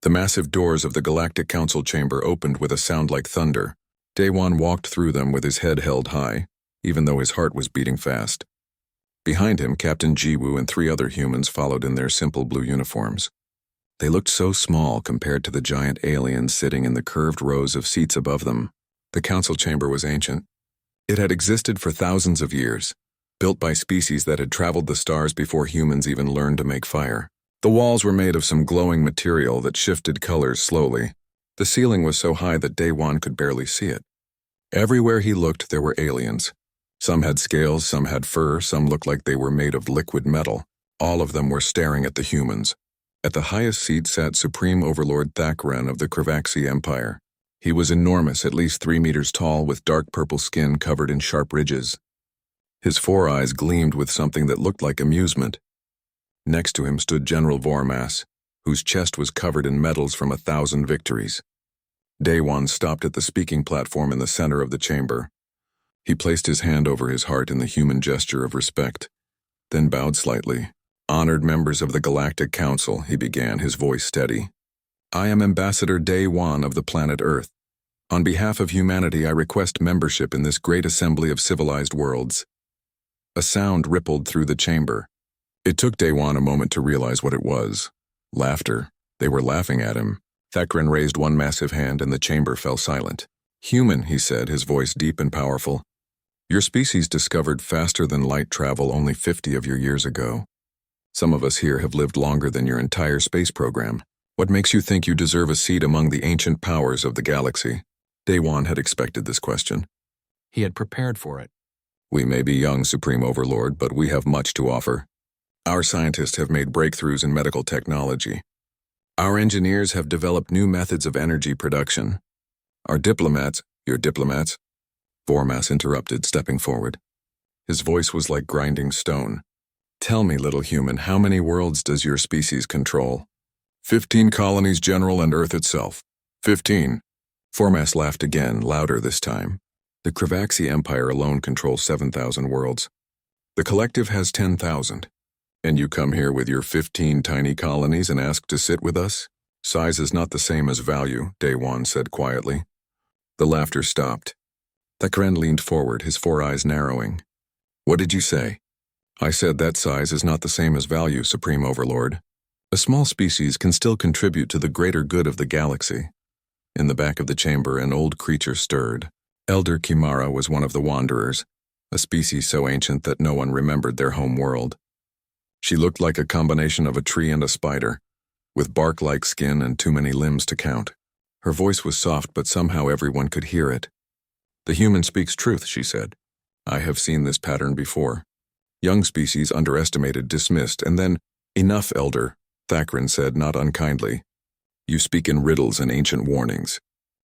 The massive doors of the Galactic Council chamber opened with a sound like thunder. Daewon walked through them with his head held high, even though his heart was beating fast. Behind him, Captain Jiwoo and 3 other humans followed in their simple blue uniforms. They looked so small compared to the giant aliens sitting in the curved rows of seats above them. The council chamber was ancient. It had existed for thousands of years, built by species that had traveled the stars before humans even learned to make fire. The walls were made of some glowing material that shifted colors slowly. The ceiling was so high that Daewon could barely see it. Everywhere he looked, there were aliens. Some had scales, some had fur, some looked like they were made of liquid metal. All of them were staring at the humans. At the highest seat sat Supreme Overlord Thakren of the Kravaxi Empire. He was enormous, at least 3 meters tall, with dark purple skin covered in sharp ridges. His 4 eyes gleamed with something that looked like amusement. Next to him stood General Vormas, whose chest was covered in medals from 1,000 victories. Daewon stopped at the speaking platform in the center of the chamber. He placed his hand over his heart in the human gesture of respect, then bowed slightly. "Honored members of the Galactic Council," he began, his voice steady. "I am Ambassador Daewon of the planet Earth. On behalf of humanity, I request membership in this great assembly of civilized worlds." A sound rippled through the chamber. It took Daewon a moment to realize what it was. Laughter. They were laughing at him. Thakren raised one massive hand and the chamber fell silent. "Human," he said, his voice deep and powerful. "Your species discovered faster than light travel only 50 of your years ago. Some of us here have lived longer than your entire space program. What makes you think you deserve a seat among the ancient powers of the galaxy?" Daewon had expected this question. He had prepared for it. "We may be young, Supreme Overlord, but we have much to offer. Our scientists have made breakthroughs in medical technology. Our engineers have developed new methods of energy production. Our diplomats—" "Your diplomats?" Vormas interrupted, stepping forward. His voice was like grinding stone. "Tell me, little human, how many worlds does your species control?" 15 colonies, General, and Earth itself. 15. Vormas laughed again, louder this time. "The Kravaxi Empire alone controls 7,000 worlds. The collective has 10,000. And you come here with your 15 tiny colonies and ask to sit with us? Size is not the same as value," Daewon said quietly. The laughter stopped. Thakren leaned forward, his 4 eyes narrowing. "What did you say?" "I said that size is not the same as value, Supreme Overlord. A small species can still contribute to the greater good of the galaxy." In the back of the chamber, an old creature stirred. Elder Kimara was one of the Wanderers, a species so ancient that no one remembered their home world. She looked like a combination of a tree and a spider, with bark-like skin and too many limbs to count. Her voice was soft, but somehow everyone could hear it. "The human speaks truth," she said. "I have seen this pattern before. Young species underestimated, dismissed, and then—" "Enough, Elder," Thakren said, not unkindly. "You speak in riddles and ancient warnings.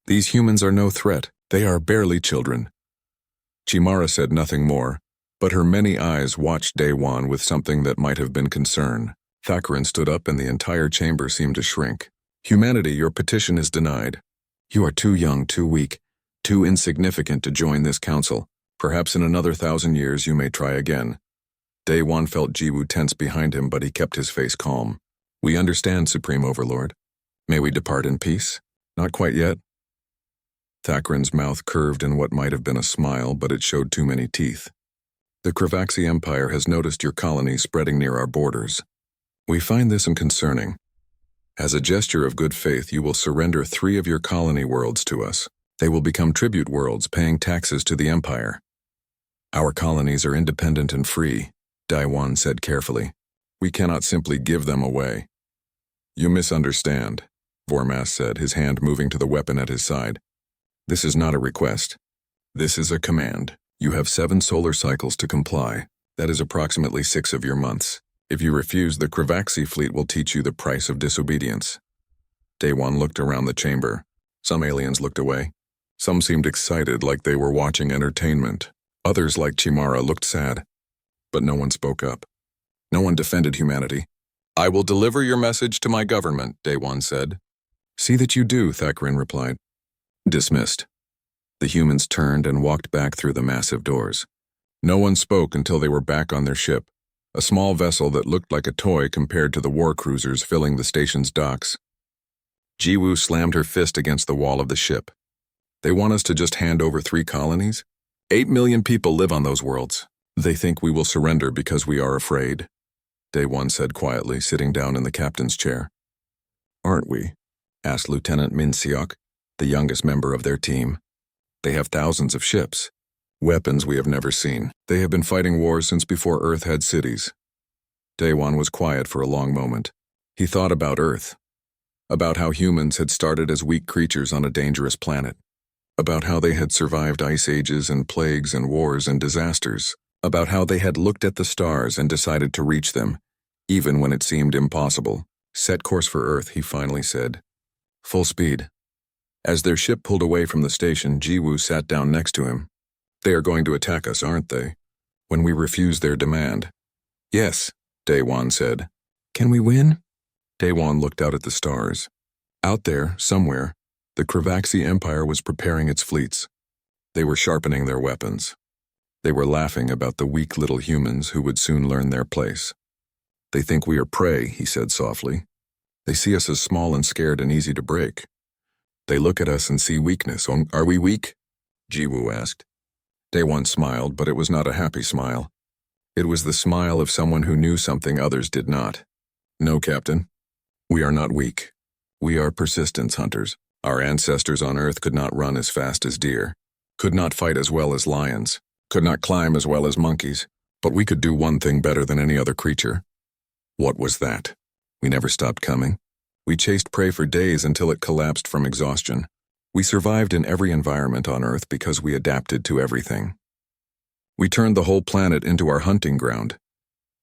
These humans are no threat. They are barely children." Chimara said nothing more, but her many eyes watched Daewon with something that might have been concern. Thakren stood up and the entire chamber seemed to shrink. "Humanity, your petition is denied. You are too young, too weak, too insignificant to join this council. Perhaps in another 1,000 years you may try again." Daewon felt Jiwoo tense behind him, but he kept his face calm. "We understand, Supreme Overlord. May we depart in peace?" "Not quite yet." Thakren's mouth curved in what might have been a smile, but it showed too many teeth. "The Kravaxi Empire has noticed your colonies spreading near our borders. We find this concerning. As a gesture of good faith, you will surrender 3 of your colony worlds to us. They will become tribute worlds, paying taxes to the Empire. Our colonies are independent and free," Daewon said carefully. "We cannot simply give them away." "You misunderstand," Vormas said, his hand moving to the weapon at his side. "This is not a request. This is a command. You have 7 solar cycles to comply. That is approximately 6 of your months. If you refuse, the Kravaxi fleet will teach you the price of disobedience." Daewon looked around the chamber. Some aliens looked away. Some seemed excited, like they were watching entertainment. Others, like Chimara, looked sad. But no one spoke up. No one defended humanity. "I will deliver your message to my government," Daewon said. "See that you do," Thakren replied. Dismissed. The humans turned and walked back through the massive doors. No one spoke until they were back on their ship, a small vessel that looked like a toy compared to the war cruisers filling the station's docks. Jiwoo slammed her fist against the wall of the ship. They want us to just hand over 3 colonies? 8 million people live on those worlds. They think we will surrender because we are afraid, Daewon said quietly, sitting down in the captain's chair. Aren't we? Asked Lieutenant Min Seok, the youngest member of their team. They have thousands of ships, weapons we have never seen. They have been fighting wars since before Earth had cities. Daewon was quiet for a long moment. He thought about Earth, about how humans had started as weak creatures on a dangerous planet, about how they had survived ice ages and plagues and wars and disasters, about how they had looked at the stars and decided to reach them, even when it seemed impossible. Set course for Earth, he finally said. Full speed. As their ship pulled away from the station, Jiwoo sat down next to him. They are going to attack us, aren't they? When we refuse their demand. Yes, Daewon said. Can we win? Daewon looked out at the stars. Out there, somewhere, the Kravaxi Empire was preparing its fleets. They were sharpening their weapons. They were laughing about the weak little humans who would soon learn their place. They think we are prey, he said softly. They see us as small and scared and easy to break. They look at us and see weakness. Are we weak? Jiwoo asked. Daewon smiled, but it was not a happy smile. It was the smile of someone who knew something others did not. No, Captain. We are not weak. We are persistence hunters. Our ancestors on Earth could not run as fast as deer, could not fight as well as lions, could not climb as well as monkeys, but we could do one thing better than any other creature. What was that? We never stopped coming. We chased prey for days until it collapsed from exhaustion. We survived in every environment on Earth because we adapted to everything. We turned the whole planet into our hunting ground.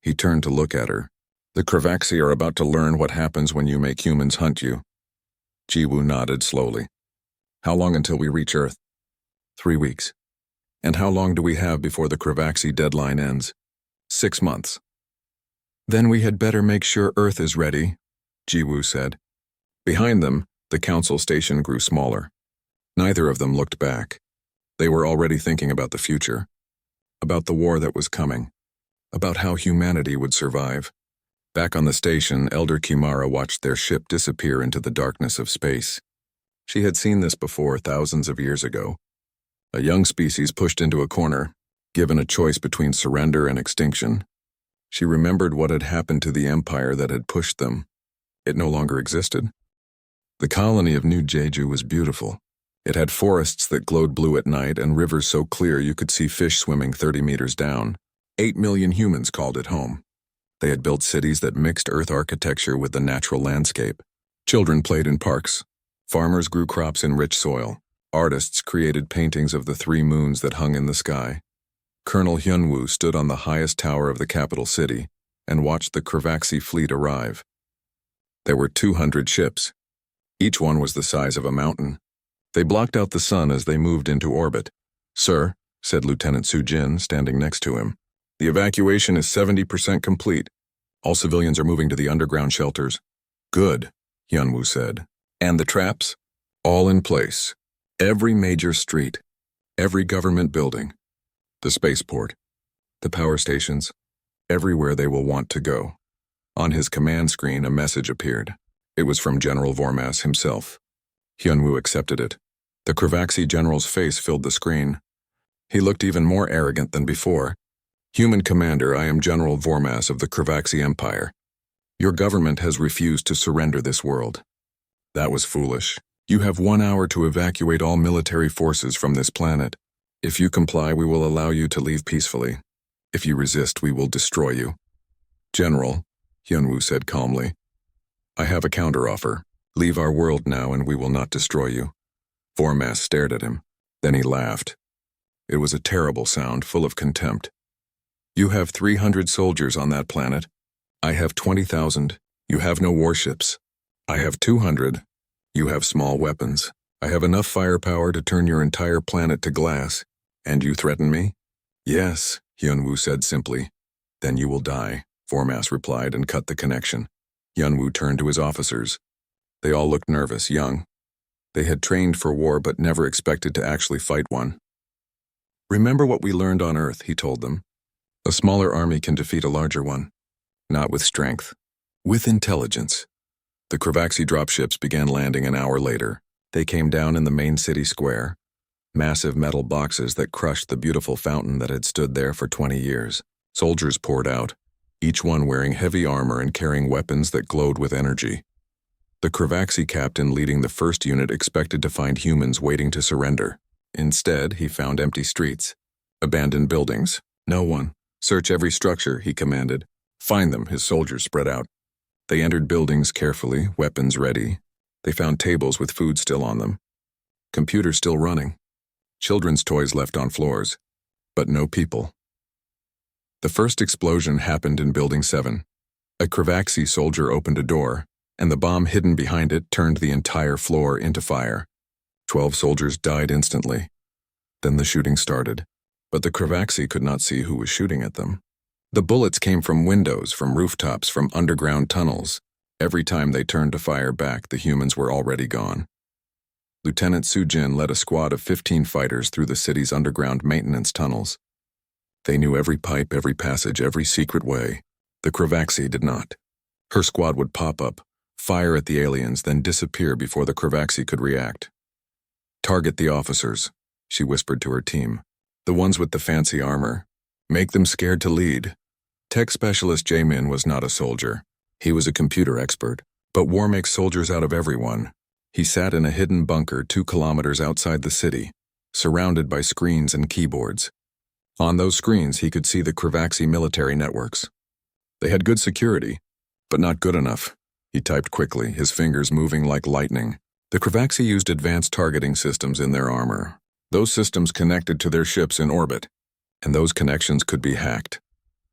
He turned to look at her. The Kravaxi are about to learn what happens when you make humans hunt you. Jiwoo nodded slowly. How long until we reach Earth? 3 weeks. And how long do we have before the Kravaxi deadline ends? 6 months. Then we had better make sure Earth is ready, Jiwoo said. Behind them, the council station grew smaller. Neither of them looked back. They were already thinking about the future, about the war that was coming, about how humanity would survive. Back on the station, Elder Kimara watched their ship disappear into the darkness of space. She had seen this before thousands of years ago. A young species pushed into a corner, given a choice between surrender and extinction. She remembered what had happened to the empire that had pushed them. It no longer existed. The colony of New Jeju was beautiful. It had forests that glowed blue at night and rivers so clear you could see fish swimming 30 meters down. 8 million humans called it home. They had built cities that mixed Earth architecture with the natural landscape. Children played in parks. Farmers grew crops in rich soil. Artists created paintings of the 3 moons that hung in the sky. Colonel Hyunwoo stood on the highest tower of the capital city and watched the Kravaxi fleet arrive. There were 200 ships. Each one was the size of a mountain. They blocked out the sun as they moved into orbit. Sir, said Lieutenant Soo-jin, standing next to him, the evacuation is 70% complete. All civilians are moving to the underground shelters. Good, Hyunwoo said. And the traps? All in place. Every major street, every government building, the spaceport, the power stations, everywhere they will want to go. On his command screen, a message appeared. It was from General Vormas himself. Hyunwoo accepted it. The Kravaxi general's face filled the screen. He looked even more arrogant than before. Human Commander, I am General Vormas of the Kravaxi Empire. Your government has refused to surrender this world. That was foolish. You have 1 hour to evacuate all military forces from this planet. If you comply, we will allow you to leave peacefully. If you resist, we will destroy you. General, Hyunwoo said calmly, I have a counteroffer. Leave our world now and we will not destroy you. Vormas stared at him. Then he laughed. It was a terrible sound, full of contempt. You have 300 soldiers on that planet. I have 20,000. You have no warships. I have 200. You have small weapons. I have enough firepower to turn your entire planet to glass. And you threaten me? Yes, Hyunwoo said simply. Then you will die, Vormas replied and cut the connection. Hyunwoo turned to his officers. They all looked nervous, young. They had trained for war but never expected to actually fight one. Remember what we learned on Earth, he told them. A smaller army can defeat a larger one. Not with strength. With intelligence. The Kravaxi dropships began landing an hour later. They came down in the main city square, massive metal boxes that crushed the beautiful fountain that had stood there for 20 years. Soldiers poured out, each one wearing heavy armor and carrying weapons that glowed with energy. The Kravaxi captain leading the first unit expected to find humans waiting to surrender. Instead, he found empty streets, abandoned buildings. No one. Search every structure, he commanded. Find them, his soldiers spread out. They entered buildings carefully, weapons ready. They found tables with food still on them. Computers still running. Children's toys left on floors. But no people. The first explosion happened in Building 7. A Kravaxi soldier opened a door, and the bomb hidden behind it turned the entire floor into fire. 12 soldiers died instantly. Then the shooting started, but the Kravaxi could not see who was shooting at them. The bullets came from windows, from rooftops, from underground tunnels. Every time they turned to fire back, the humans were already gone. Lieutenant Sujin led a squad of 15 fighters through the city's underground maintenance tunnels. They knew every pipe, every passage, every secret way. The Kravaxi did not. Her squad would pop up, fire at the aliens, then disappear before the Kravaxi could react. Target the officers, she whispered to her team. The ones with the fancy armor. Make them scared to lead. Tech specialist Jamin was not a soldier. He was a computer expert, but war makes soldiers out of everyone. He sat in a hidden bunker 2 kilometers outside the city, surrounded by screens and keyboards. On those screens, he could see the Kravaxi military networks. They had good security, but not good enough. He typed quickly, his fingers moving like lightning. The Kravaxi used advanced targeting systems in their armor. Those systems connected to their ships in orbit, and those connections could be hacked.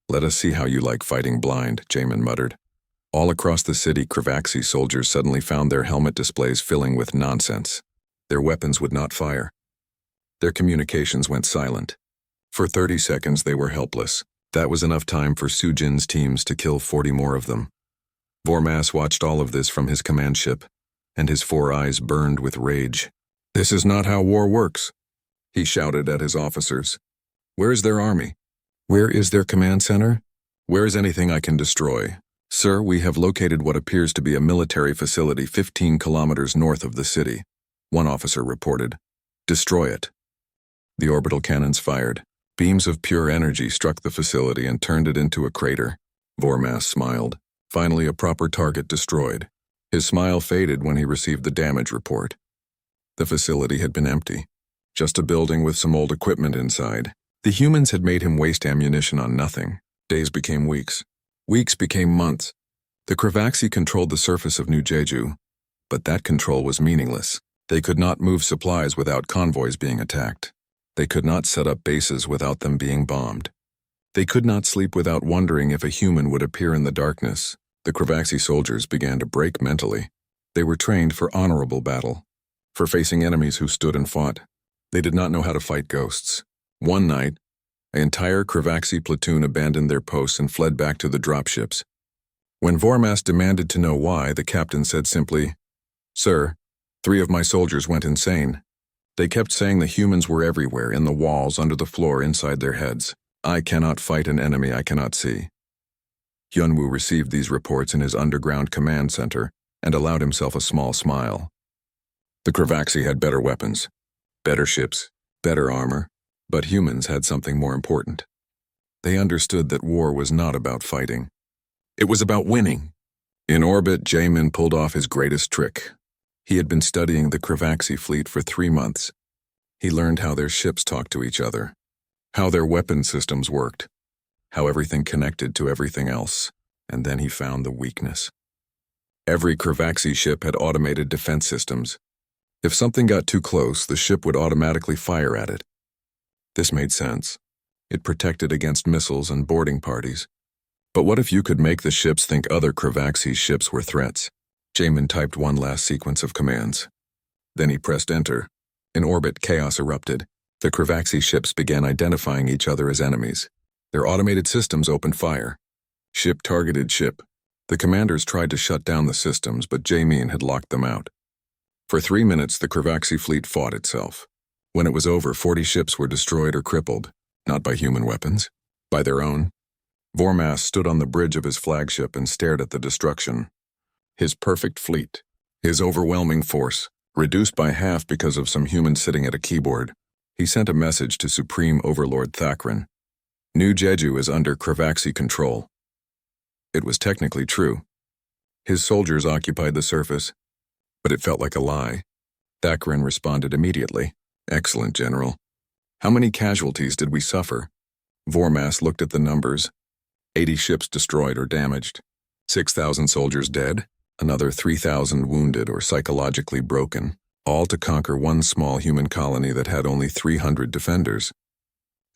Let us see how you like fighting blind, Jamin muttered. All across the city, Kravaxi soldiers suddenly found their helmet displays filling with nonsense. Their weapons would not fire. Their communications went silent. For 30 seconds, they were helpless. That was enough time for Sujin's teams to kill 40 more of them. Vormas watched all of this from his command ship, and his 4 eyes burned with rage. This is not how war works, he shouted at his officers. Where is their army? Where is their command center? Where is anything I can destroy? Sir, we have located what appears to be a military facility 15 kilometers north of the city, one officer reported. Destroy it. The orbital cannons fired. Beams of pure energy struck the facility and turned it into a crater. Vormas smiled. Finally, a proper target destroyed. His smile faded when he received the damage report. The facility had been empty. Just a building with some old equipment inside. The humans had made him waste ammunition on nothing. Days became weeks. Weeks became months. The Kravaxi controlled the surface of New Jeju, but that control was meaningless. They could not move supplies without convoys being attacked. They could not set up bases without them being bombed. They could not sleep without wondering if a human would appear in the darkness. The Kravaxi soldiers began to break mentally. They were trained for honorable battle, for facing enemies who stood and fought. They did not know how to fight ghosts. One night, an entire Kravaxi platoon abandoned their posts and fled back to the dropships. When Vormas demanded to know why, the captain said simply, "Sir, 3 of my soldiers went insane. They kept saying the humans were everywhere, in the walls, under the floor, inside their heads. I cannot fight an enemy I cannot see." Hyunwoo received these reports in his underground command center and allowed himself a small smile. The Kravaxi had better weapons, better ships, better armor, but humans had something more important. They understood that war was not about fighting. It was about winning. In orbit, Jamin pulled off his greatest trick. He had been studying the Kravaxi fleet for 3 months. He learned how their ships talked to each other, how their weapon systems worked, how everything connected to everything else, and then he found the weakness. Every Kravaxi ship had automated defense systems. If something got too close, the ship would automatically fire at it. This made sense. It protected against missiles and boarding parties. But what if you could make the ships think other Kravaxi ships were threats? Jamin typed one last sequence of commands. Then he pressed enter. In orbit, chaos erupted. The Kravaxi ships began identifying each other as enemies. Their automated systems opened fire. Ship targeted ship. The commanders tried to shut down the systems, but Jamin had locked them out. For 3 minutes, the Kravaxi fleet fought itself. When it was over, 40 ships were destroyed or crippled, not by human weapons, by their own. Vormas stood on the bridge of his flagship and stared at the destruction. His perfect fleet. His overwhelming force, reduced by half because of some humans sitting at a keyboard. He sent a message to Supreme Overlord Thakran. New Jeju is under Kravaxi control. It was technically true. His soldiers occupied the surface, but it felt like a lie. Thakran responded immediately. Excellent, General. How many casualties did we suffer? Vormas looked at the numbers. 80 ships destroyed or damaged. 6,000 soldiers dead. Another 3,000 wounded or psychologically broken. All to conquer one small human colony that had only 300 defenders.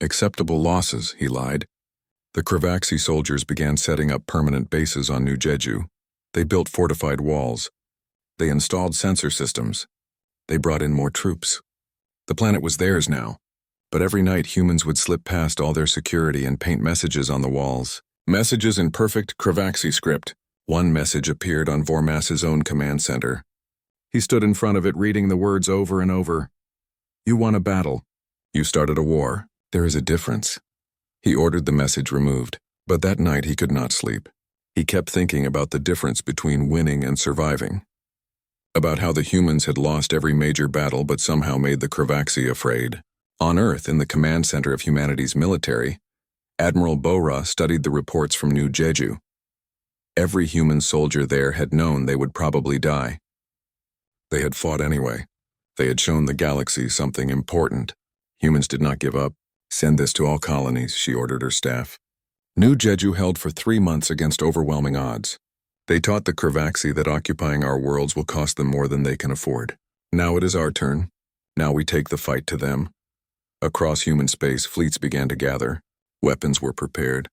Acceptable losses, he lied. The Kravaxi soldiers began setting up permanent bases on New Jeju. They built fortified walls. They installed sensor systems. They brought in more troops. The planet was theirs now. But every night humans would slip past all their security and paint messages on the walls. Messages in perfect Kravaxi script. One message appeared on Vormas's own command center. He stood in front of it reading the words over and over. You won a battle. You started a war. There is a difference. He ordered the message removed, but that night he could not sleep. He kept thinking about the difference between winning and surviving. About how the humans had lost every major battle but somehow made the Kravaxi afraid. On Earth, in the command center of humanity's military, Admiral Bora studied the reports from New Jeju. Every human soldier there had known they would probably die. They had fought anyway. They had shown the galaxy something important. Humans did not give up. Send this to all colonies, she ordered her staff. New Jeju held for 3 months against overwhelming odds. They taught the Kravaxi that occupying our worlds will cost them more than they can afford. Now it is our turn. Now we take the fight to them. Across human space, fleets began to gather. Weapons were prepared.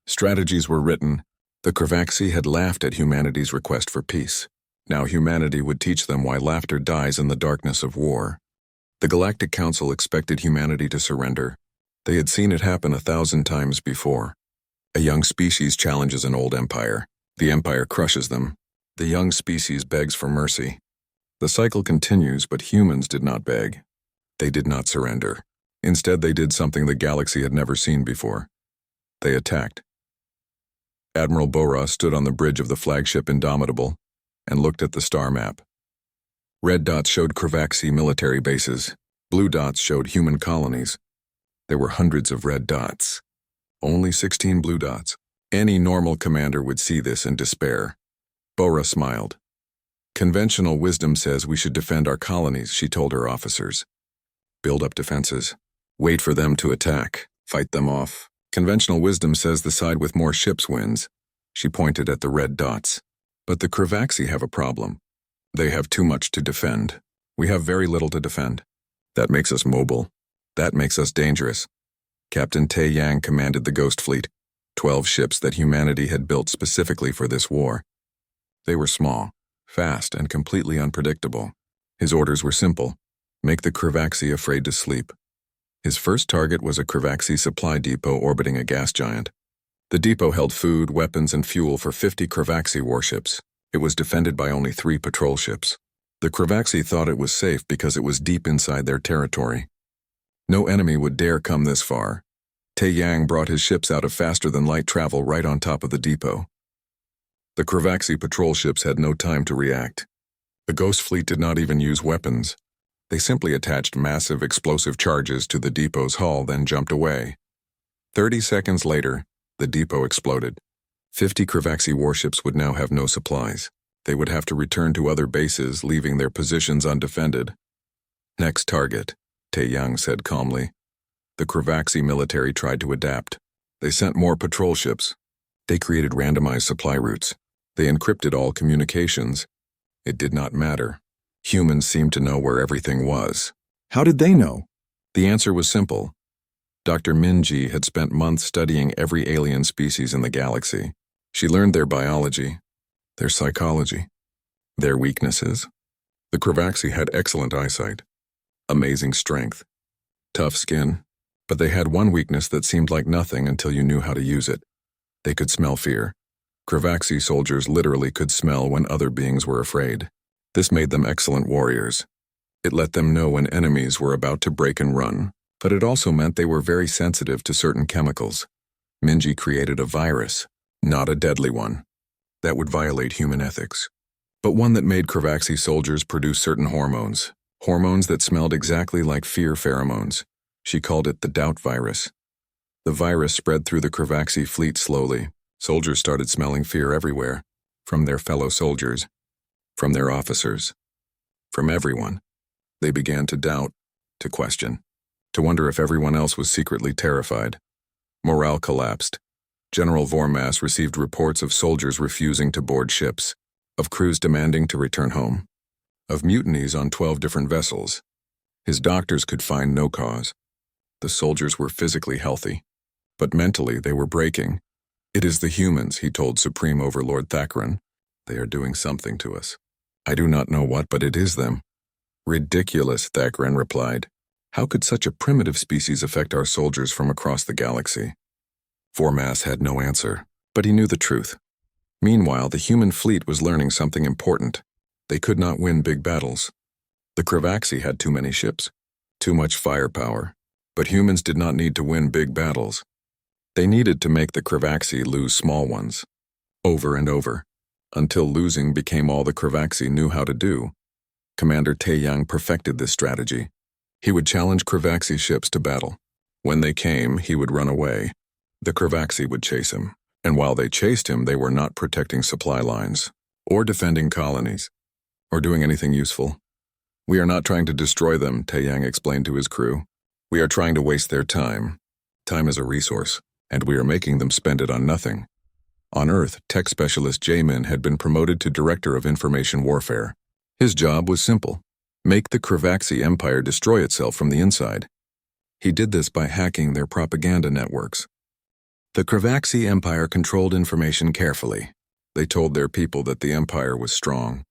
Strategies were written. The Kravaxi had laughed at humanity's request for peace. Now humanity would teach them why laughter dies in the darkness of war. The Galactic Council expected humanity to surrender. They had seen it happen 1,000 times before. A young species challenges an old empire. The empire crushes them. The young species begs for mercy. The cycle continues, but humans did not beg. They did not surrender. Instead, they did something the galaxy had never seen before. They attacked. Admiral Bora stood on the bridge of the flagship Indomitable and looked at the star map. Red dots showed Kravaxi military bases. Blue dots showed human colonies. There were hundreds of red dots. Only 16 blue dots. Any normal commander would see this and despair. Bora smiled. Conventional wisdom says we should defend our colonies, she told her officers. Build up defenses. Wait for them to attack. Fight them off. Conventional wisdom says the side with more ships wins. She pointed at the red dots. But the Kravaxi have a problem. They have too much to defend. We have very little to defend. That makes us mobile. That makes us dangerous. Captain Tae Yang commanded the Ghost Fleet, 12 ships that humanity had built specifically for this war. They were small, fast, and completely unpredictable. His orders were simple. Make the Kravaxi afraid to sleep. His first target was a Kravaxi supply depot orbiting a gas giant. The depot held food, weapons, and fuel for 50 Kravaxi warships. It was defended by only 3 patrol ships. The Kravaxi thought it was safe because it was deep inside their territory. No enemy would dare come this far. Tae Yang brought his ships out of faster-than-light travel right on top of the depot. The Kravaxi patrol ships had no time to react. The Ghost Fleet did not even use weapons. They simply attached massive explosive charges to the depot's hull, then jumped away. 30 seconds later, the depot exploded. 50 Kravaxi warships would now have no supplies. They would have to return to other bases, leaving their positions undefended. Next target, Tae Yang said calmly. The Kravaxi military tried to adapt. They sent more patrol ships. They created randomized supply routes. They encrypted all communications. It did not matter. Humans seemed to know where everything was. How did they know? The answer was simple. Dr. Minji had spent months studying every alien species in the galaxy. She learned their biology, their psychology, their weaknesses. The Kravaxi had excellent eyesight, amazing strength, tough skin, but they had one weakness that seemed like nothing until you knew how to use it. They could smell fear. Kravaxi soldiers literally could smell when other beings were afraid. This made them excellent warriors. It let them know when enemies were about to break and run, but it also meant they were very sensitive to certain chemicals. Minji created a virus, not a deadly one, that would violate human ethics. but one that made Cravaxi soldiers produce certain hormones. Hormones that smelled exactly like fear pheromones. She called it the doubt virus. The virus spread through the Cravaxi fleet slowly. Soldiers started smelling fear everywhere, from their fellow soldiers, from their officers, from everyone. They began to doubt, to question, to wonder if everyone else was secretly terrified. Morale collapsed. General Vormas received reports of soldiers refusing to board ships, of crews demanding to return home, of mutinies on 12 different vessels. His doctors could find no cause. The soldiers were physically healthy, but mentally they were breaking. It is the humans, he told Supreme Overlord Thakran. They are doing something to us. I do not know what, but it is them. Ridiculous, Thakran replied. How could such a primitive species affect our soldiers from across the galaxy? Vormas had no answer, but he knew the truth. Meanwhile, the human fleet was learning something important. They could not win big battles. The Cravaxi had too many ships, too much firepower, but humans did not need to win big battles. They needed to make the Cravaxi lose small ones, over and over, until losing became all the Cravaxi knew how to do. Commander Taeyang perfected this strategy. He would challenge Cravaxi ships to battle. When they came, he would run away. The Cravaxi would chase him, and while they chased him, they were not protecting supply lines, or defending colonies, or doing anything useful. We are not trying to destroy them, Taeyang explained to his crew. We are trying to waste their time. Time is a resource, and we are making them spend it on nothing. On Earth, tech specialist Jaemin had been promoted to Director of Information Warfare. His job was simple: make the Cravaxi Empire destroy itself from the inside. He did this by hacking their propaganda networks. The Cravaxi Empire controlled information carefully. They told their people that the Empire was strong,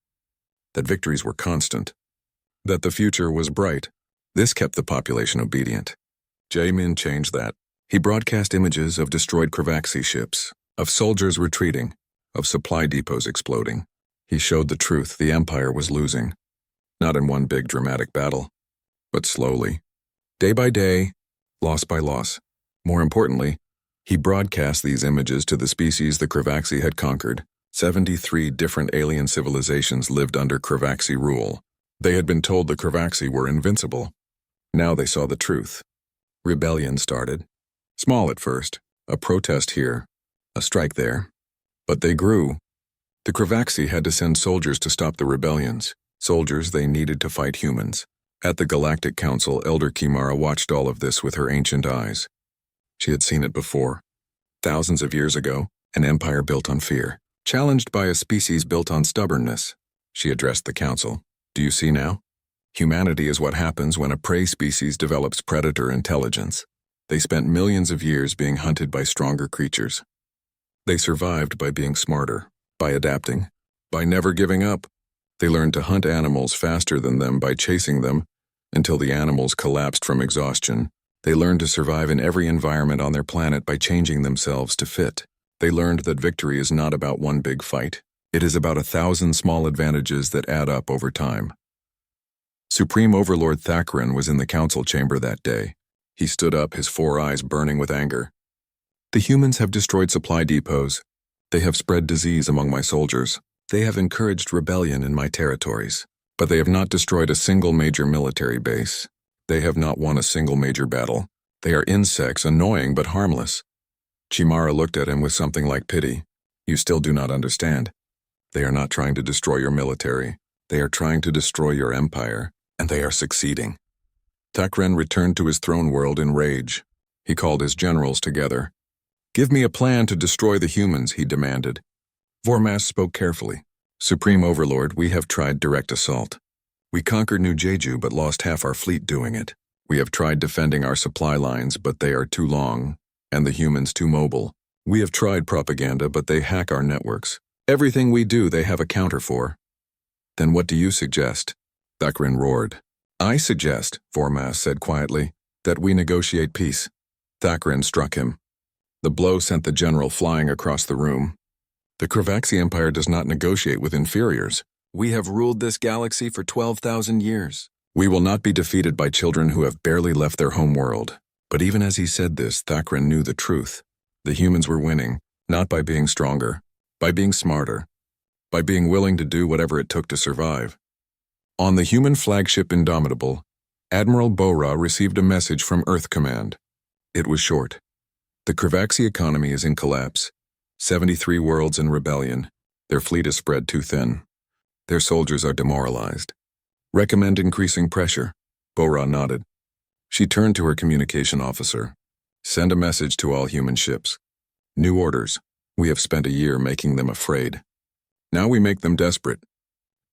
that victories were constant, that the future was bright. This kept the population obedient. Jaemin changed that. He broadcast images of destroyed Cravaxi ships, of soldiers retreating, of supply depots exploding. He showed the truth: the Empire was losing. Not in one big dramatic battle, but slowly. Day by day, loss by loss. More importantly, he broadcast these images to the species the Cravaxi had conquered. 73 different alien civilizations lived under Cravaxi rule. They had been told the Cravaxi were invincible. Now they saw the truth. Rebellion started. Small at first, a protest here, a strike there. But they grew. The Cravaxi had to send soldiers to stop the rebellions, soldiers they needed to fight humans. At the Galactic Council, Elder Kimara watched all of this with her ancient eyes. She had seen it before. Thousands of years ago, an empire built on fear, challenged by a species built on stubbornness. She addressed the council. Do you see now? Humanity is what happens when a prey species develops predator intelligence. They spent millions of years being hunted by stronger creatures. They survived by being smarter, by adapting, by never giving up. They learned to hunt animals faster than them by chasing them until the animals collapsed from exhaustion. They learned to survive in every environment on their planet by changing themselves to fit. They learned that victory is not about one big fight. It is about 1,000 small advantages that add up over time. Supreme Overlord Thakran was in the council chamber that day. He stood up, his 4 eyes burning with anger. The humans have destroyed supply depots. They have spread disease among my soldiers. They have encouraged rebellion in my territories. But they have not destroyed a single major military base. They have not won a single major battle. They are insects, annoying but harmless. Chimara looked at him with something like pity. You still do not understand. They are not trying to destroy your military. They are trying to destroy your empire, and they are succeeding. Thakran returned to his throne world in rage. He called his generals together. Give me a plan to destroy the humans, he demanded. Vormas spoke carefully. Supreme Overlord, we have tried direct assault. We conquered New Jeju but lost half our fleet doing it. We have tried defending our supply lines, but they are too long, and the humans too mobile. We have tried propaganda, but they hack our networks. Everything we do, they have a counter for. Then what do you suggest? Thakran roared. I suggest, Vormas said quietly, that we negotiate peace. Thakran struck him. The blow sent the general flying across the room. The Cravaxi Empire does not negotiate with inferiors. We have ruled this galaxy for 12,000 years. We will not be defeated by children who have barely left their home world. But even as he said this, Thakran knew the truth. The humans were winning, not by being stronger, by being smarter. by being willing to do whatever it took to survive. On the human flagship Indomitable, Admiral Bora received a message from Earth Command. It was short. The Kravaxi economy is in collapse. 73 worlds in rebellion. Their fleet is spread too thin. Their soldiers are demoralized. Recommend increasing pressure. Bora nodded. She turned to her communication officer. Send a message to all human ships. New orders. We have spent a year making them afraid. Now we make them desperate.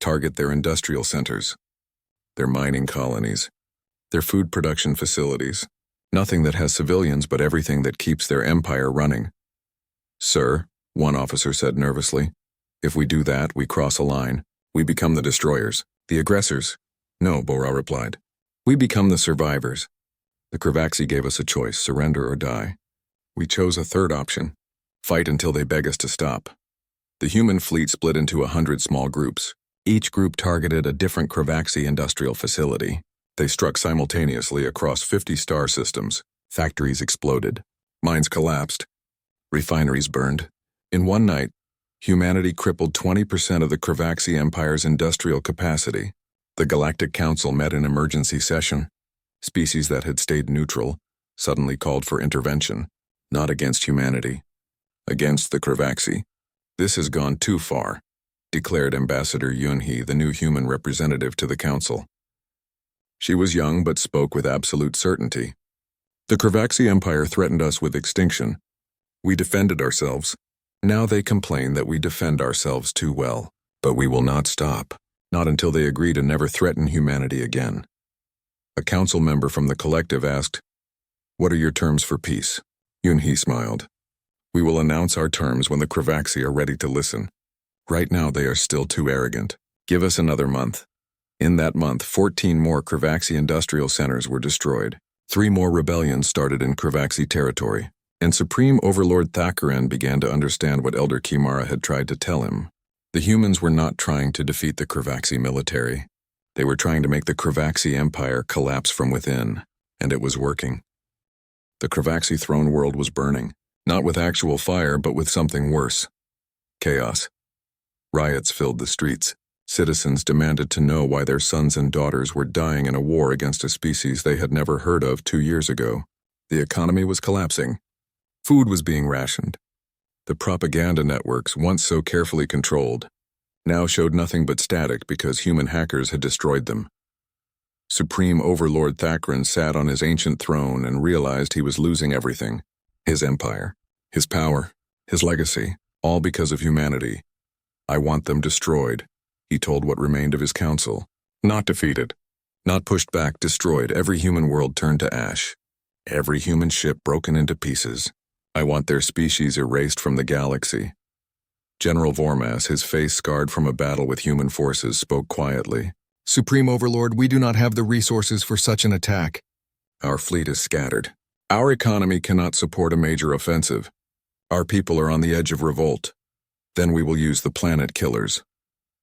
Target their industrial centers, their mining colonies, their food production facilities. Nothing that has civilians, but everything that keeps their empire running. Sir, one officer said nervously, if we do that, we cross a line. We become the destroyers, the aggressors. No, Bora replied. We become the survivors. The Kravaxi gave us a choice, surrender or die. We chose a third option, fight until they beg us to stop. The human fleet split into 100 small groups. Each group targeted a different Kravaxi industrial facility. They struck simultaneously across 50 star systems. Factories exploded. Mines collapsed. Refineries burned. In one night, humanity crippled 20% of the Kravaxi Empire's industrial capacity. The Galactic Council met in emergency session. Species that had stayed neutral suddenly called for intervention, not against humanity, against the Kravaxi. This has gone too far, declared Ambassador Yunhee, the new human representative to the council. She was young but spoke with absolute certainty. The Kravaxi Empire threatened us with extinction. We defended ourselves. Now they complain that we defend ourselves too well. But we will not stop, not until they agree to never threaten humanity again. A council member from the collective asked, "What are your terms for peace?" Yunhee smiled. "We will announce our terms when the Kravaxi are ready to listen. Right now they are still too arrogant. Give us another month." In that month, 14 more Kravaxi industrial centers were destroyed. 3 more rebellions started in Kravaxi territory, and Supreme Overlord Thakkaran began to understand what Elder Kimara had tried to tell him. The humans were not trying to defeat the Kravaxi military. They were trying to make the Kravaxi Empire collapse from within, and it was working. The Kravaxi throne world was burning, not with actual fire, but with something worse. Chaos. Riots filled the streets. Citizens demanded to know why their sons and daughters were dying in a war against a species they had never heard of 2 years ago. The economy was collapsing. Food was being rationed. The propaganda networks, once so carefully controlled, now showed nothing but static because human hackers had destroyed them. Supreme Overlord Thakkaran sat on his ancient throne and realized he was losing everything. His empire, his power, his legacy, all because of humanity. "I want them destroyed," he told what remained of his council. Not defeated, not pushed back, destroyed. Every human world turned to ash. Every human ship broken into pieces. I want their species erased from the galaxy. General Vormas, his face scarred from a battle with human forces, spoke quietly. "Supreme Overlord, we do not have the resources for such an attack. Our fleet is scattered. Our economy cannot support a major offensive. Our people are on the edge of revolt. Then we will use the planet killers."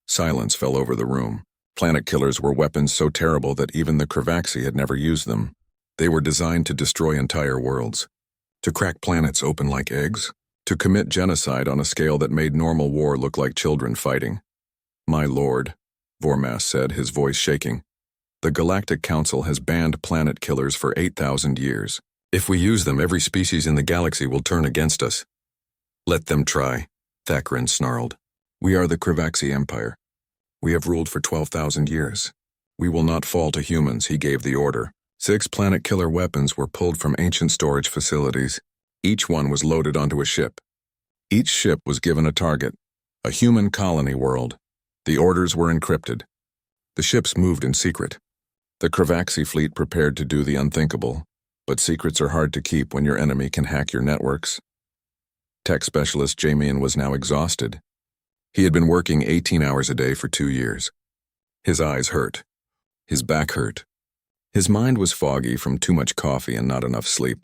Silence fell over the room. Planet killers were weapons so terrible that even the Kravaxi had never used them. They were designed to destroy entire worlds, to crack planets open like eggs, to commit genocide on a scale that made normal war look like children fighting. "My lord," Vormas said, his voice shaking, "the Galactic Council has banned planet killers for 8,000 years. If we use them, every species in the galaxy will turn against us." "Let them try," Thakkaran snarled. "We are the Kravaxi Empire. We have ruled for 12,000 years. We will not fall to humans," he gave the order. 6 planet killer weapons were pulled from ancient storage facilities. Each one was loaded onto a ship. Each ship was given a target, a human colony world. The orders were encrypted. The ships moved in secret. The Kravaxi fleet prepared to do the unthinkable, but secrets are hard to keep when your enemy can hack your networks. Tech specialist Jamian was now exhausted. He had been working 18 hours a day for 2 years. His eyes hurt. His back hurt. His mind was foggy from too much coffee and not enough sleep.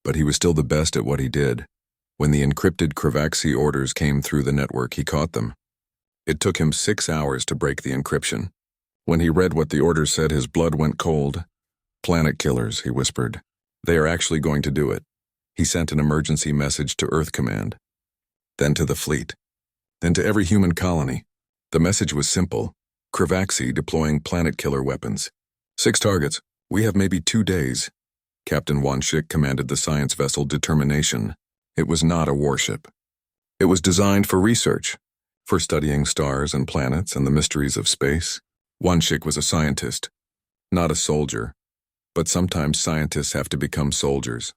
But he was still the best at what he did. When the encrypted Kravaxi orders came through the network, he caught them. It took him 6 hours to break the encryption. When he read what the orders said, his blood went cold. "Planet killers," he whispered. "They are actually going to do it." He sent an emergency message to Earth Command, then to the fleet. then to every human colony. The message was simple: Kravaxi deploying planet-killer weapons. 6 targets. We have maybe 2 days. Captain Wanshik commanded the science vessel Determination. It was not a warship. It was designed for research, for studying stars and planets and the mysteries of space. Wanshik was a scientist, not a soldier, but sometimes scientists have to become soldiers.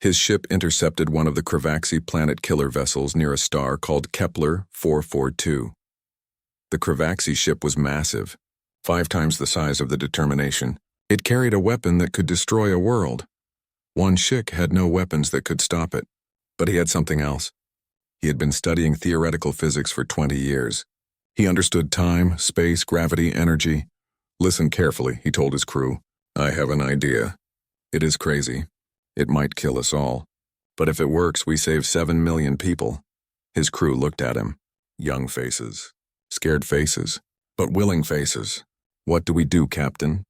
His ship intercepted one of the Kravaxi planet-killer vessels near a star called Kepler 442. The Kravaxi ship was massive, 5 times the size of the Determination. It carried a weapon that could destroy a world. Wanshik had no weapons that could stop it, but he had something else. He had been studying theoretical physics for 20 years. He understood time, space, gravity, energy. Listen carefully, he told his crew. I have an idea. It is crazy. It might kill us all. But if it works, we save 7 million people. His crew looked at him. Young faces. Scared faces. But willing faces. What do we do, Captain?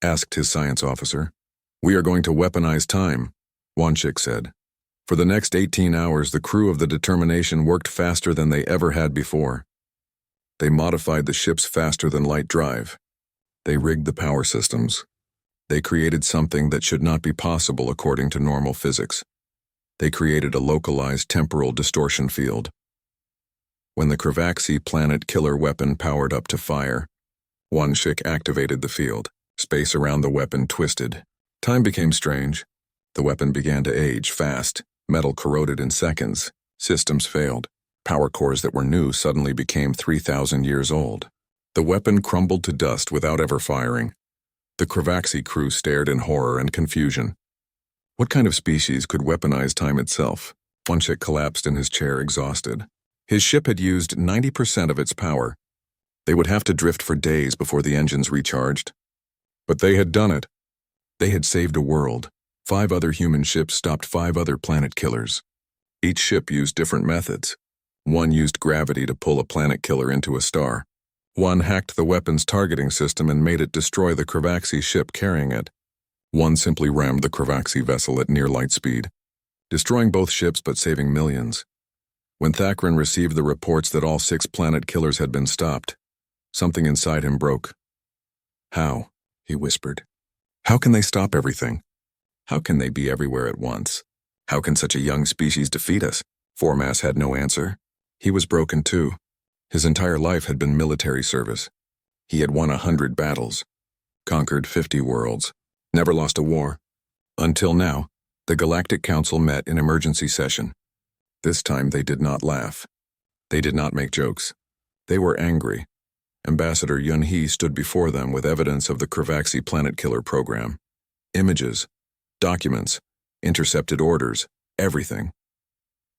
Asked his science officer. We are going to weaponize time, Wanshik said. For the next 18 hours, the crew of the Determination worked faster than they ever had before. They modified the ship's faster-than-light drive. They rigged the power systems. They created something that should not be possible according to normal physics. They created a localized temporal distortion field. When the Kravaxi planet-killer weapon powered up to fire, Wanshik activated the field. Space around the weapon twisted. Time became strange. The weapon began to age fast. Metal corroded in seconds. Systems failed. Power cores that were new suddenly became 3,000 years old. The weapon crumbled to dust without ever firing. The Kravaxi crew stared in horror and confusion. What kind of species could weaponize time itself? Wanshik collapsed in his chair, exhausted. His ship had used 90% of its power. They would have to drift for days before the engines recharged. But they had done it. They had saved a world. 5 other human ships stopped 5 other planet killers. Each ship used different methods. One used gravity to pull a planet killer into a star. One hacked the weapon's targeting system and made it destroy the Kravaxi ship carrying it. One simply rammed the Kravaxi vessel at near light speed, destroying both ships but saving millions. When Thakran received the reports that all 6 planet killers had been stopped, something inside him broke. How? He whispered. How can they stop everything? How can they be everywhere at once? How can such a young species defeat us? Formas had no answer. He was broken too. His entire life had been military service. He had won 100 battles, conquered 50 worlds, never lost a war. Until now, the Galactic Council met in emergency session. This time they did not laugh. They did not make jokes. They were angry. Ambassador Yun-hee stood before them with evidence of the Kravaxi planet killer program. Images, documents, intercepted orders, everything.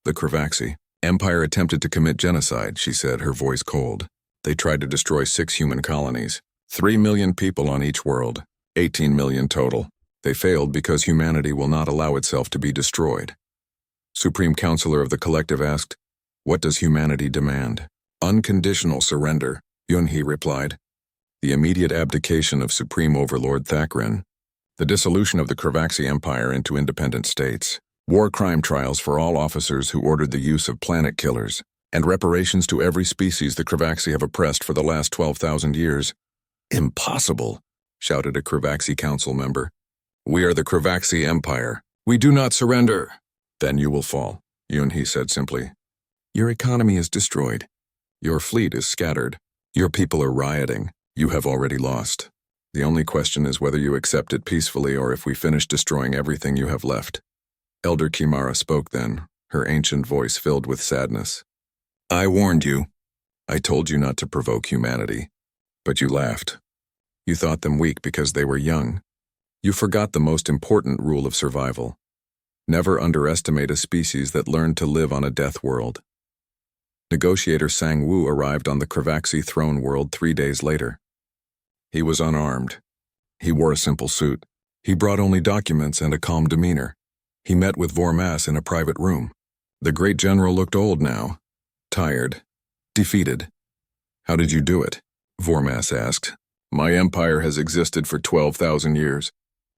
The Kravaxi Empire attempted to commit genocide, she said, her voice cold. They tried to destroy 6 human colonies, 3 million people on each world, 18 million total. They failed because humanity will not allow itself to be destroyed. Supreme Counselor of the Collective asked, "What does humanity demand?" "Unconditional surrender," Yun-hee replied. "The immediate abdication of Supreme Overlord Thakran, the dissolution of the Kravaxi Empire into independent states, war crime trials for all officers who ordered the use of planet killers, and reparations to every species the Kravaxi have oppressed for the last 12,000 years. "Impossible," shouted a Kravaxi council member. "We are the Kravaxi Empire. We do not surrender." "Then you will fall," Yun-hee said simply. "Your economy is destroyed. Your fleet is scattered. Your people are rioting. You have already lost. The only question is whether you accept it peacefully or if we finish destroying everything you have left." Elder Kimara spoke then, her ancient voice filled with sadness. "I warned you. I told you not to provoke humanity. But you laughed. You thought them weak because they were young. You forgot the most important rule of survival. Never underestimate a species that learned to live on a death world." Negotiator Sang-woo arrived on the Kravaxi throne world 3 days later. He was unarmed. He wore a simple suit. He brought only documents and a calm demeanor. He met with Vormas in a private room. The great general looked old now, tired, defeated. "How did you do it?" Vormas asked. "My empire has existed for 12,000 years.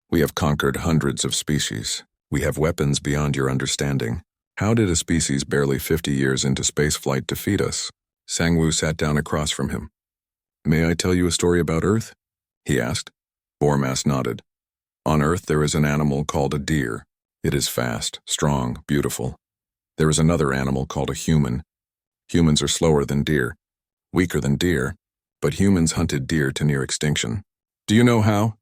We have conquered hundreds of species. We have weapons beyond your understanding. How did a species barely 50 years into spaceflight defeat us? Sangwoo sat down across from him. May I tell you a story about Earth? He asked. Vormas nodded. On Earth there is an animal called a deer. It is fast, strong, beautiful. There is another animal called a human. Humans are slower than deer, weaker than deer, but humans hunted deer to near extinction. Do you know how?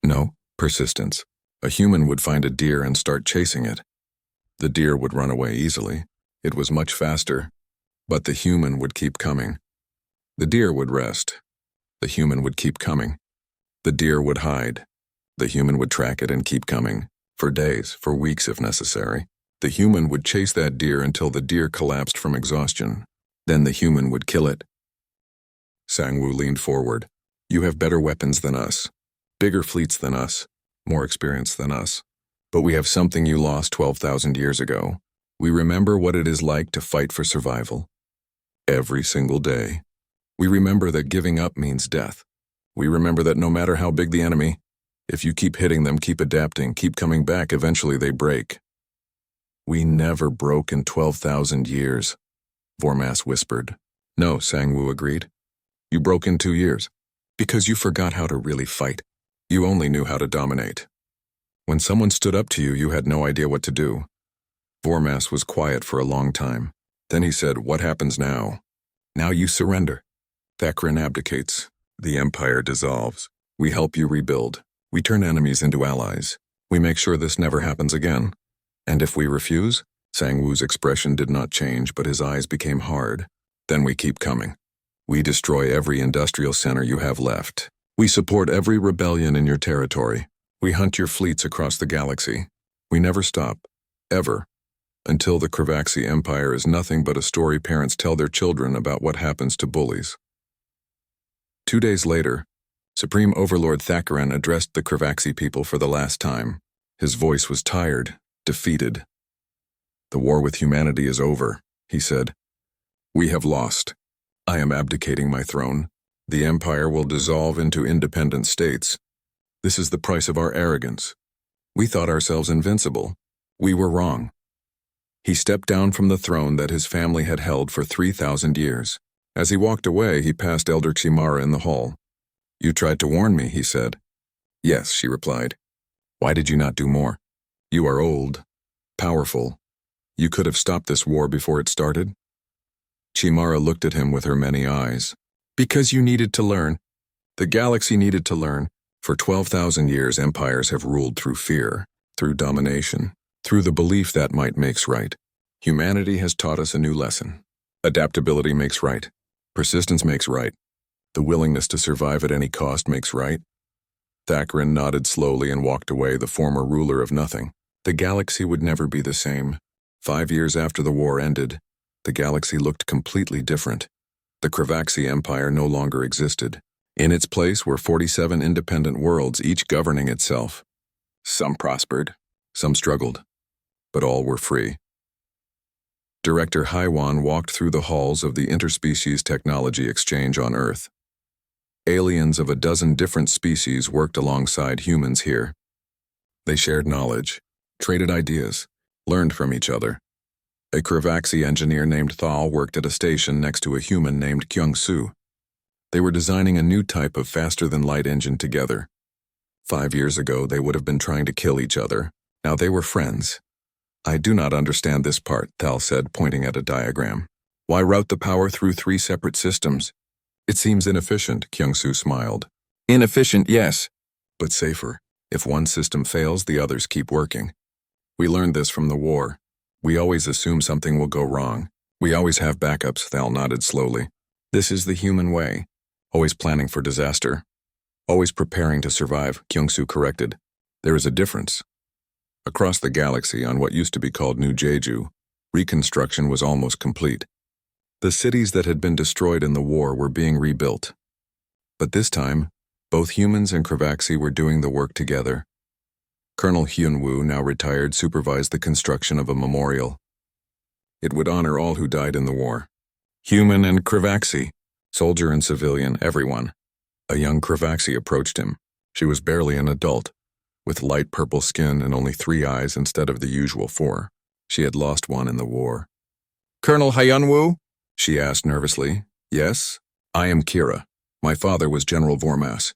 No, persistence. A human would find a deer and start chasing it. The deer would run away easily. It was much faster, but the human would keep coming. The deer would rest. The human would keep coming. The deer would hide. The human would track it and keep coming, for days, for weeks if necessary. The human would chase that deer until the deer collapsed from exhaustion. Then the human would kill it. Sangwoo leaned forward. You have better weapons than us, bigger fleets than us, more experience than us. But we have something you lost 12,000 years ago. We remember what it is like to fight for survival. Every single day. We remember that giving up means death. We remember that no matter how big the enemy, if you keep hitting them, keep adapting, keep coming back, eventually they break. We never broke in 12,000 years, Vormas whispered. No, Sangwoo agreed. You broke in 2 years. Because you forgot how to really fight. You only knew how to dominate. When someone stood up to you, you had no idea what to do. Vormas was quiet for a long time. Then he said, what happens now? Now you surrender. Thakran abdicates. The empire dissolves. We help you rebuild. We turn enemies into allies. We make sure this never happens again. And if we refuse? Sangwoo's expression did not change, but his eyes became hard. Then we keep coming. We destroy every industrial center you have left. We support every rebellion in your territory. We hunt your fleets across the galaxy. We never stop, ever, until the Cravaxi Empire is nothing but a story parents tell their children about what happens to bullies. 2 days later, Supreme Overlord Thakran addressed the Cravaxi people for the last time. His voice was tired, defeated. The war with humanity is over, he said. We have lost. I am abdicating my throne. The empire will dissolve into independent states. This is the price of our arrogance. We thought ourselves invincible. We were wrong. He stepped down from the throne that his family had held for 3,000 years. As he walked away, he passed Elder Chimara in the hall. You tried to warn me, he said. Yes, she replied. Why did you not do more? You are old, powerful. You could have stopped this war before it started. Chimara looked at him with her many eyes. Because you needed to learn. The galaxy needed to learn. For 12,000 years, empires have ruled through fear, through domination, through the belief that might makes right. Humanity has taught us a new lesson. Adaptability makes right. Persistence makes right. The willingness to survive at any cost makes right. Thakran nodded slowly and walked away, the former ruler of nothing. The galaxy would never be the same. 5 years after the war ended, the galaxy looked completely different. The Cravaxi Empire no longer existed. In its place were 47 independent worlds, each governing itself. Some prospered, some struggled, but all were free. Director Haiwan walked through the halls of the Interspecies Technology Exchange on Earth. Aliens of a dozen different species worked alongside humans here. They shared knowledge, traded ideas, learned from each other. A Cravaxi engineer named Thal worked at a station next to a human named Kyung-soo. They were designing a new type of faster-than-light engine together. 5 years ago, they would have been trying to kill each other. Now they were friends. I do not understand this part, Thal said, pointing at a diagram. Why route the power through 3 separate systems? It seems inefficient, Kyung-soo smiled. Inefficient, yes, but safer. If one system fails, the others keep working. We learned this from the war. We always assume something will go wrong. We always have backups, Thal nodded slowly. This is the human way. Always planning for disaster. Always preparing to survive, Kyung-soo corrected. There is a difference. Across the galaxy, on what used to be called New Jeju, reconstruction was almost complete. The cities that had been destroyed in the war were being rebuilt. But this time, both humans and Cravaxi were doing the work together. Colonel Hyun-woo, now retired, supervised the construction of a memorial. It would honor all who died in the war. Human and Cravaxi, soldier and civilian, everyone. A young Cravaxi approached him. She was barely an adult, with light purple skin and only 3 eyes instead of the usual 4. She had lost one in the war. "Colonel Hyunwoo?" she asked nervously. "Yes, I am Kira. My father was General Vormas.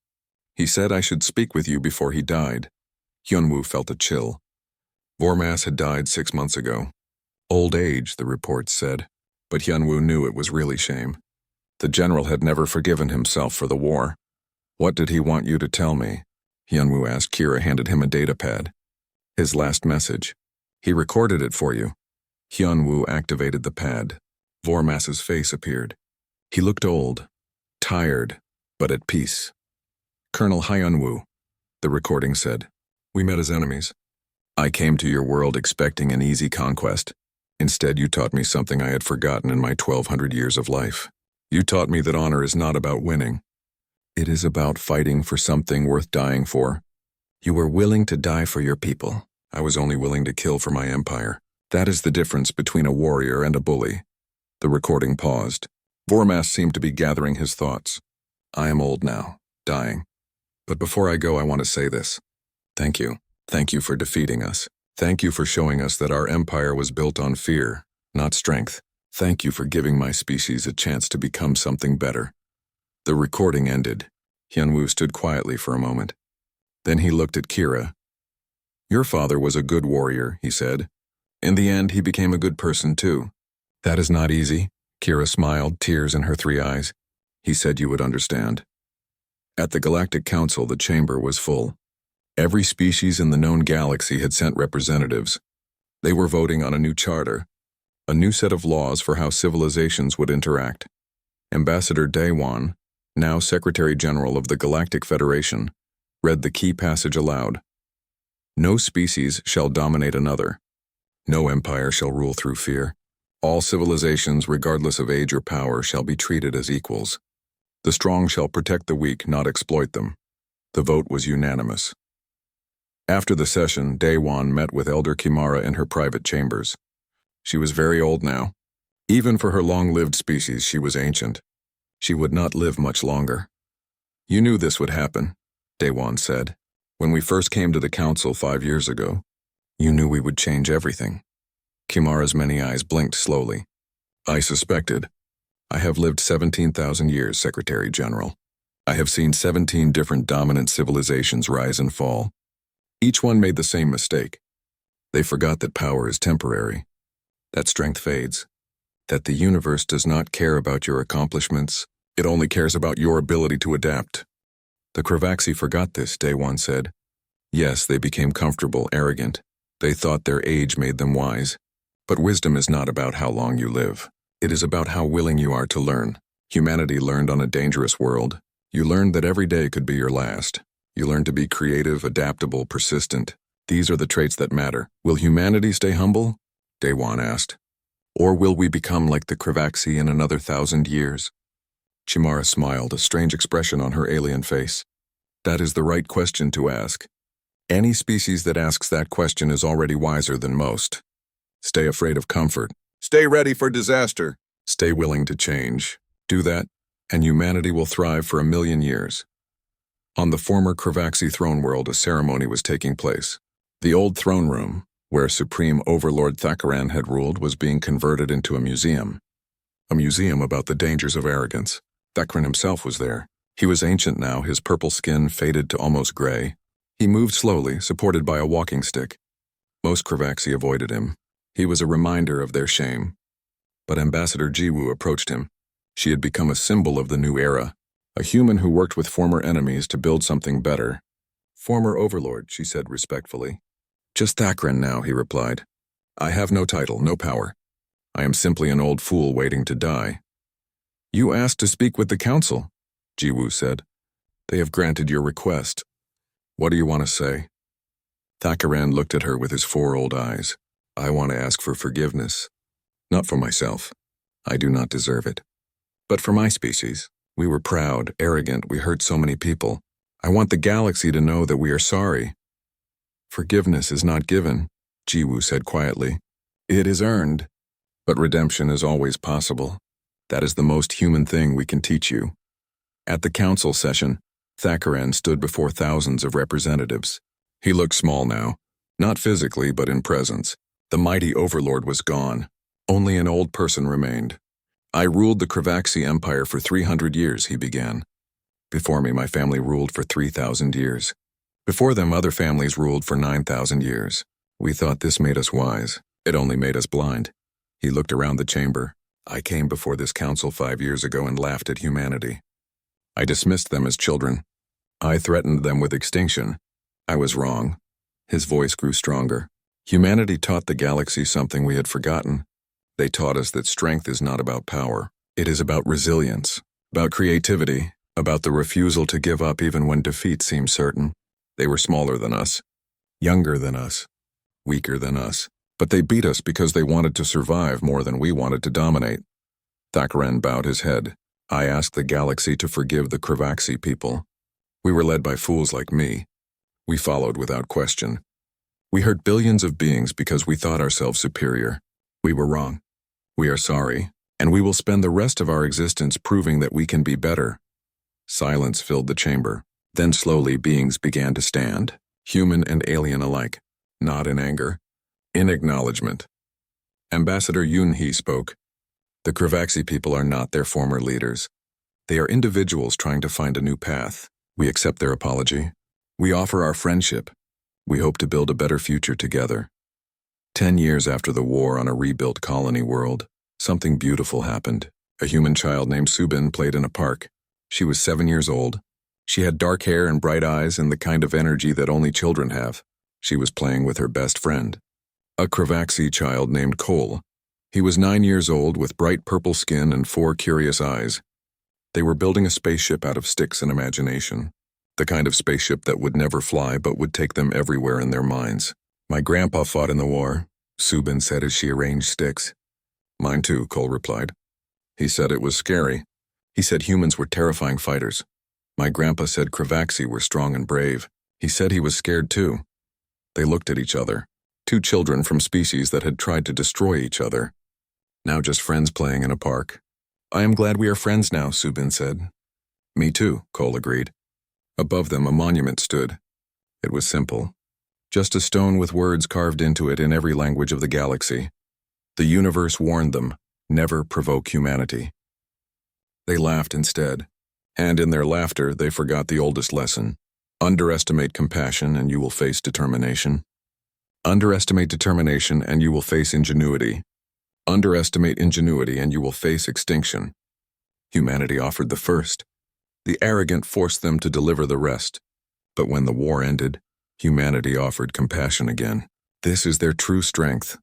He said I should speak with you before he died." Hyunwoo felt a chill. Vormas had died 6 months ago. Old age, the reports said, but Hyunwoo knew it was really shame. The general had never forgiven himself for the war. "What did he want you to tell me?" Hyunwoo asked. Kira handed him a datapad. "His last message. He recorded it for you." Hyunwoo activated the pad. Vormas's face appeared. He looked old, tired, but at peace. "Colonel Hyunwoo," the recording said, "we met as enemies. I came to your world expecting an easy conquest. Instead, you taught me something I had forgotten in my 1,200 years of life. You taught me that honor is not about winning. It is about fighting for something worth dying for. You were willing to die for your people. I was only willing to kill for my empire. That is the difference between a warrior and a bully." The recording paused. Vormas seemed to be gathering his thoughts. "I am old now, dying. But before I go, I want to say this. Thank you. Thank you for defeating us. Thank you for showing us that our empire was built on fear, not strength. Thank you for giving my species a chance to become something better." The recording ended. Hyunwoo stood quietly for a moment. Then he looked at Kira. "Your father was a good warrior," he said. "In the end, he became a good person too." "That is not easy." Kira smiled, tears in her 3 eyes. "He said you would understand." At the Galactic Council, the chamber was full. Every species in the known galaxy had sent representatives. They were voting on a new charter, a new set of laws for how civilizations would interact. Ambassador Daewon, now Secretary General of the Galactic Federation, read the key passage aloud. "No species shall dominate another. No empire shall rule through fear. All civilizations, regardless of age or power, shall be treated as equals. The strong shall protect the weak, not exploit them." The vote was unanimous. After the session, Daewon met with Elder Kimara in her private chambers. She was very old now. Even for her long-lived species, she was ancient. She would not live much longer. "You knew this would happen," Daewon said. "When we first came to the council 5 years ago, you knew we would change everything." Kimara's many eyes blinked slowly. "I suspected. I have lived 17,000 years, Secretary General. I have seen 17 different dominant civilizations rise and fall. Each one made the same mistake. They forgot that power is temporary, that strength fades, that the universe does not care about your accomplishments, it only cares about your ability to adapt." "The Kravaxi forgot this," Daewon said. "Yes, they became comfortable, arrogant. They thought their age made them wise. But wisdom is not about how long you live. It is about how willing you are to learn. Humanity learned on a dangerous world. You learned that every day could be your last. You learned to be creative, adaptable, persistent. These are the traits that matter. Will humanity stay humble?" Daewon asked. "Or will we become like the Kravaxi in another 1,000 years?" Chimara smiled, a strange expression on her alien face. "That is the right question to ask. Any species that asks that question is already wiser than most. Stay afraid of comfort. Stay ready for disaster. Stay willing to change. Do that, and humanity will thrive for 1,000,000 years." On the former Kravaxi throne world, a ceremony was taking place. The old throne room, where Supreme Overlord Thakkaran had ruled, was being converted into a museum. A museum about the dangers of arrogance. Thakkaran himself was there. He was ancient now, his purple skin faded to almost gray. He moved slowly, supported by a walking stick. Most Kravaxi avoided him. He was a reminder of their shame. But Ambassador Jiwoo approached him. She had become a symbol of the new era, a human who worked with former enemies to build something better. "Former Overlord," she said respectfully. "Just Thakkaran now," he replied. "I have no title, no power. I am simply an old fool waiting to die." "You asked to speak with the council," Jiwoo said. "They have granted your request. What do you want to say?" Thakkaran looked at her with his 4 old eyes. "I want to ask for forgiveness. Not for myself. I do not deserve it. But for my species. We were proud, arrogant, we hurt so many people. I want the galaxy to know that we are sorry." "Forgiveness is not given," Jiwoo said quietly. "It is earned. But redemption is always possible. That is the most human thing we can teach you." At the council session, Thakkaran stood before thousands of representatives. He looked small now, not physically but in presence. The mighty overlord was gone. Only an old person remained. I ruled the Kravaxi Empire for 300 years, he began. Before me, my family ruled for 3,000 years. Before them, other families ruled for 9,000 years. We thought this made us wise. It only made us blind. He looked around the chamber. I came before this council 5 years ago and laughed at humanity. I dismissed them as children. I threatened them with extinction. I was wrong. His voice grew stronger. Humanity taught the galaxy something we had forgotten. They taught us that strength is not about power. It is about resilience, about creativity, about the refusal to give up even when defeat seems certain. They were smaller than us, younger than us, weaker than us, but they beat us because they wanted to survive more than we wanted to dominate. Thakran bowed his head. I asked the galaxy to forgive the Kravaxi people. We were led by fools like me. We followed without question. We hurt billions of beings because we thought ourselves superior. We were wrong. We are sorry, and we will spend the rest of our existence proving that we can be better. Silence filled the chamber. Then slowly beings began to stand, human and alien alike, not in anger, in acknowledgement. Ambassador Yunhee spoke. The Kravaxi people are not their former leaders. They are individuals trying to find a new path. We accept their apology. We offer our friendship. We hope to build a better future together. 10 years after the war on a rebuilt colony world, something beautiful happened. A human child named Subin played in a park. She was 7 years old. She had dark hair and bright eyes and the kind of energy that only children have. She was playing with her best friend, a Kravaxi child named Cole. He was 9 years old with bright purple skin and 4 curious eyes. They were building a spaceship out of sticks and imagination, the kind of spaceship that would never fly but would take them everywhere in their minds. My grandpa fought in the war, Subin said as she arranged sticks. Mine too, Cole replied. He said it was scary. He said humans were terrifying fighters. My grandpa said Kravaxi were strong and brave. He said he was scared too. They looked at each other, 2 children from species that had tried to destroy each other. Now just friends playing in a park. I am glad we are friends now, Subin said. Me too, Cole agreed. Above them a monument stood. It was simple. Just a stone with words carved into it in every language of the galaxy. The universe warned them, never provoke humanity. They laughed instead, and in their laughter they forgot the oldest lesson. Underestimate compassion and you will face determination. Underestimate determination and you will face ingenuity. Underestimate ingenuity and you will face extinction. Humanity offered the first. The arrogant forced them to deliver the rest. But when the war ended, humanity offered compassion again. This is their true strength.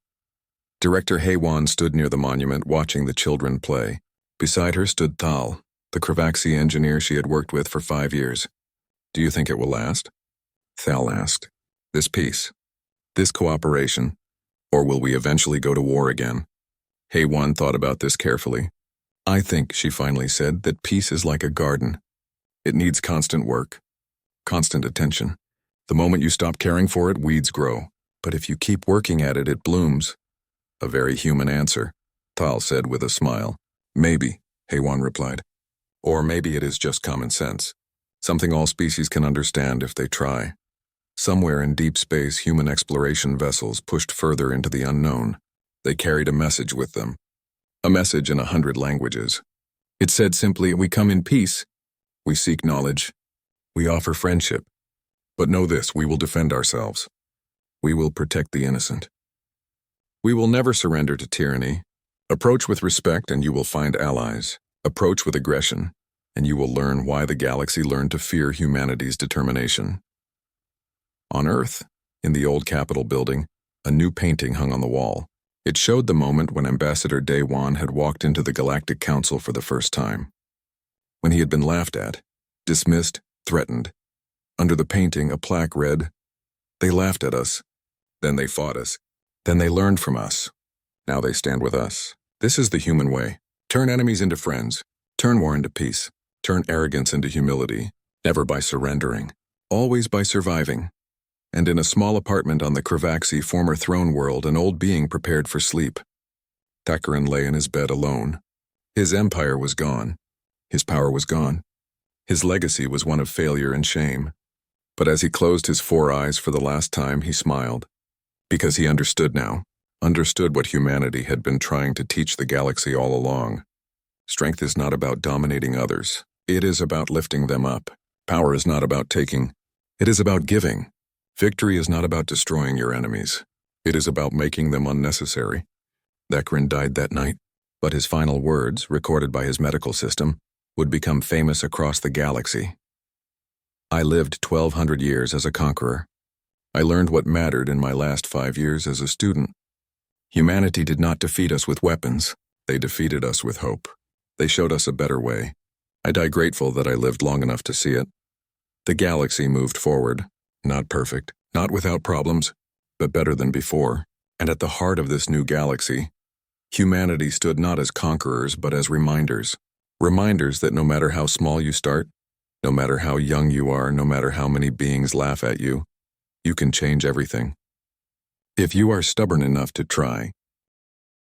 Director Haywan stood near the monument watching the children play. Beside her stood Thal, the Kravaxi engineer she had worked with for 5 years. Do you think it will last? Thal asked. This peace, this cooperation, or will we eventually go to war again? Haywan thought about this carefully. I think, she finally said, that peace is like a garden. It needs constant work, constant attention. The moment you stop caring for it, weeds grow. But if you keep working at it, it blooms. A very human answer, Thal said with a smile. Maybe, Haywan replied. Or maybe it is just common sense. Something all species can understand if they try. Somewhere in deep space, human exploration vessels pushed further into the unknown. They carried a message with them. A message in 100 languages. It said simply, we come in peace. We seek knowledge. We offer friendship. But know this, we will defend ourselves. We will protect the innocent. We will never surrender to tyranny. Approach with respect and you will find allies. Approach with aggression, and you will learn why the galaxy learned to fear humanity's determination. On Earth, in the old Capitol building, a new painting hung on the wall. It showed the moment when Ambassador Daywan had walked into the Galactic Council for the first time. When he had been laughed at, dismissed, threatened. Under the painting, a plaque read, "They laughed at us. Then they fought us. Then they learned from us. Now they stand with us. This is the human way. Turn enemies into friends. Turn war into peace. Turn arrogance into humility. Never by surrendering. Always by surviving." And in a small apartment on the Kravaxi former throne world, an old being prepared for sleep. Thakran lay in his bed alone. His empire was gone. His power was gone. His legacy was one of failure and shame. But as he closed his 4 eyes for the last time, he smiled. Because he understood now. understood what humanity had been trying to teach the galaxy all along. Strength is not about dominating others. It is about lifting them up. Power is not about taking. It is about giving. Victory is not about destroying your enemies. It is about making them unnecessary. Thakrin died that night, but his final words, recorded by his medical system, would become famous across the galaxy. I lived 1,200 years as a conqueror. I learned what mattered in my last 5 years as a student. Humanity did not defeat us with weapons. They defeated us with hope. They showed us a better way. I die grateful that I lived long enough to see it. The galaxy moved forward. Not perfect, not without problems, but better than before. And at the heart of this new galaxy, humanity stood not as conquerors but as reminders. Reminders that no matter how small you start, no matter how young you are, no matter how many beings laugh at you, you can change everything. If you are stubborn enough to try,